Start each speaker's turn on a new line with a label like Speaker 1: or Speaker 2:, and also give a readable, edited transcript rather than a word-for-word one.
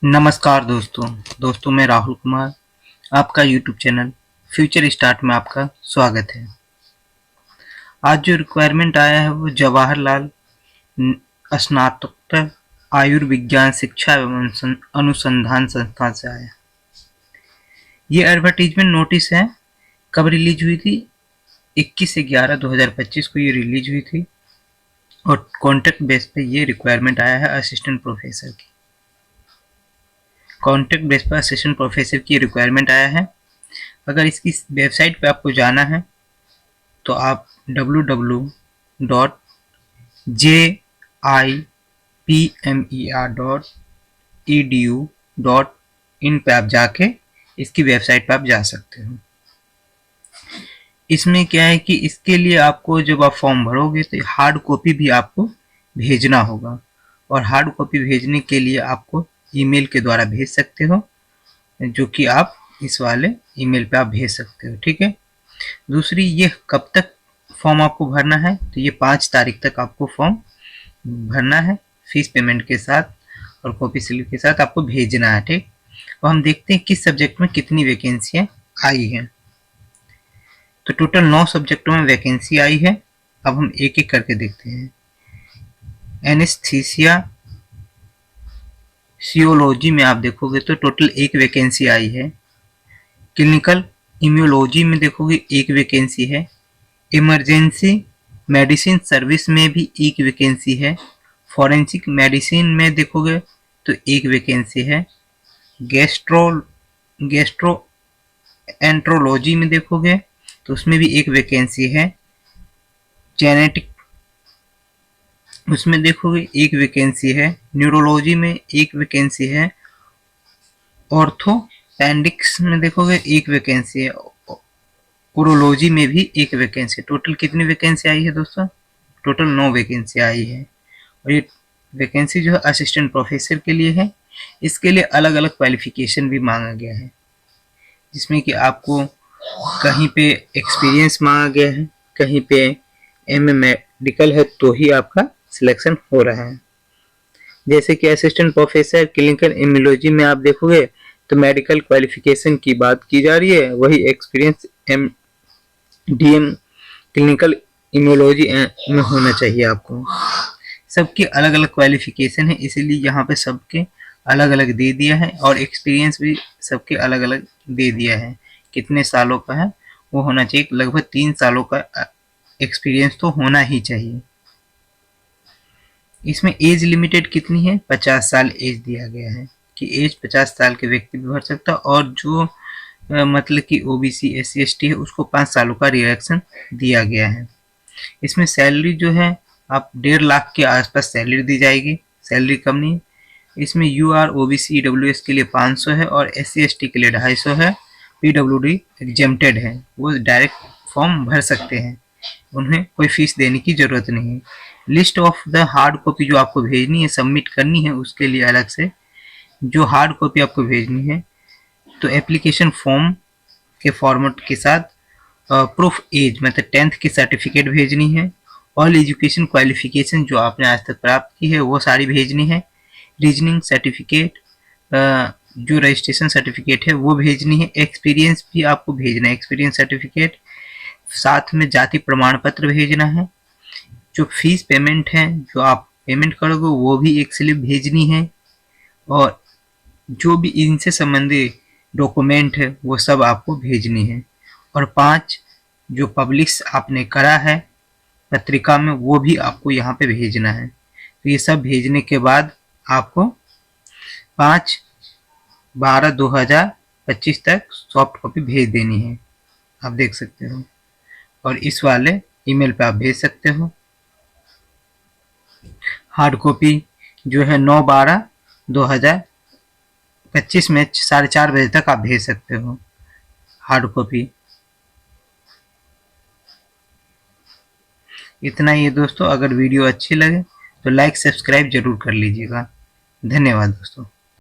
Speaker 1: नमस्कार दोस्तों मैं राहुल कुमार, आपका यूट्यूब चैनल फ्यूचर स्टार्ट में आपका स्वागत है। आज जो रिक्वायरमेंट आया है वो जवाहरलाल स्नातकोत्तर आयुर्विज्ञान शिक्षा एवं अनुसंधान संस्थान से आया। ये एडवर्टीजमेंट नोटिस है, कब रिलीज हुई थी? 21/11/2025 को ये रिलीज हुई थी और कॉन्ट्रैक्ट बेस पे ये रिक्वायरमेंट आया है असिस्टेंट प्रोफेसर की। कॉन्ट्रैक्ट बेस पर असिस्टेंट प्रोफेसर की रिक्वायरमेंट आया है। अगर इसकी वेबसाइट पे आपको जाना है तो आप www.jipmer.edu.in पे आप जाके इसकी वेबसाइट पे आप जा सकते हो। इसमें क्या है कि इसके लिए आपको जब आप फॉर्म भरोगे तो हार्ड कॉपी भी आपको भेजना होगा और हार्ड कॉपी भेजने के लिए आपको ईमेल के द्वारा भेज सकते हो, जो कि आप इस वाले ईमेल पे आप भेज सकते हो। ठीक है। दूसरी, ये कब तक फॉर्म आपको भरना है? तो ये 5 तारीख तक आपको फॉर्म भरना है, फीस पेमेंट के साथ और कॉपी स्लिप के साथ आपको भेजना है। ठीक। तो हम देखते हैं किस सब्जेक्ट में कितनी वैकेंसियां आई हैं। तो टोटल 9 सब्जेक्टों में वैकेंसी आई है। अब हम एक एक करके देखते हैं। एनेस्थीसिया सियोलॉजी में आप देखोगे तो टोटल 1 वैकेंसी आई है। क्लिनिकल इम्यूलॉजी में देखोगे 1 वैकेंसी है। इमरजेंसी मेडिसिन सर्विस में भी 1 वैकेंसी है। फॉरेंसिक मेडिसिन में देखोगे तो 1 वैकेंसी है। गैस्ट्रो एंट्रोलॉजी में देखोगे तो उसमें भी 1 वैकेंसी है। जेनेटिक उसमें देखोगे 1 वैकेंसी है। न्यूरोलॉजी में 1 वैकेंसी है। ऑर्थोपेडिक्स में देखोगे 1 वैकेंसी है। उरोलॉजी में भी 1 वैकेंसी। टोटल कितनी वैकेंसी आई है दोस्तों? टोटल 9 वैकेंसी आई है। और ये वैकेंसी जो है असिस्टेंट प्रोफेसर के लिए है। इसके लिए अलग अलग क्वालिफिकेशन भी मांगा गया है, जिसमें कि आपको कहीं पे एक्सपीरियंस मांगा गया है, कहीं पे एमए मेडिकल है तो ही आपका सिलेक्शन हो रहा है। जैसे कि असिस्टेंट प्रोफेसर क्लिनिकल इम्यूनोलॉजी में आप देखोगे तो मेडिकल क्वालिफिकेशन की बात की जा रही है, वही एक्सपीरियंस डीएम क्लिनिकल इम्यूनोलॉजी में होना चाहिए आपको। सबकी अलग अलग क्वालिफिकेशन है, इसीलिए यहाँ पे सबके अलग अलग दे दिया है और एक्सपीरियंस भी सबके अलग अलग दे दिया है। कितने सालों का है वो होना चाहिए, लगभग 3 सालों का एक्सपीरियंस तो होना ही चाहिए। इसमें एज लिमिटेड कितनी है? 50 साल एज दिया गया है कि एज 50 साल के व्यक्ति भी भर सकता है और जो मतलब कि ओबीसी SC ST है उसको 5 सालों का रिलैक्सेशन दिया गया है। इसमें सैलरी जो है आप 1.5 लाख के आसपास सैलरी दी जाएगी, सैलरी कम नहीं। इसमें UR OBC EWS के लिए 500 है और SC ST के लिए 250 है। PWD एग्जेम्प्टेड है, वो डायरेक्ट फॉर्म भर सकते हैं, उन्हें कोई फीस देने की जरूरत नहीं है। List of the hard copy जो आपको भेजनी है, सबमिट करनी है, उसके लिए अलग से जो हार्ड कॉपी आपको भेजनी है तो एप्लीकेशन फॉर्म के फॉर्मेट के साथ प्रूफ एज मतलब 10th की सर्टिफिकेट भेजनी है। ऑल एजुकेशन क्वालिफिकेशन जो आपने आज तक प्राप्त की है वो सारी भेजनी है। रीजनिंग सर्टिफिकेट, जो रजिस्ट्रेशन सर्टिफिकेट है वो भेजनी है। एक्सपीरियंस भी आपको भेजना है, एक्सपीरियंस सर्टिफिकेट, साथ में जाति प्रमाण पत्र भेजना है। जो फीस पेमेंट है, जो आप पेमेंट करोगे वो भी एक स्लिप भेजनी है और जो भी इनसे संबंधित डॉक्यूमेंट है वो सब आपको भेजनी है। और 5 जो पब्लिश आपने करा है पत्रिका में वो भी आपको यहाँ पे भेजना है। तो ये सब भेजने के बाद आपको 5/12/2025 तक सॉफ्ट कॉपी भेज देनी है, आप देख सकते हो। और इस वाले ईमेल पे आप भेज सकते हो। हार्ड कॉपी जो है 9/12/2025 में 4:30 बजे तक आप भेज सकते हो हार्ड कॉपी। इतना ही है दोस्तों। अगर वीडियो अच्छी लगे तो लाइक सब्सक्राइब जरूर कर लीजिएगा। धन्यवाद दोस्तों।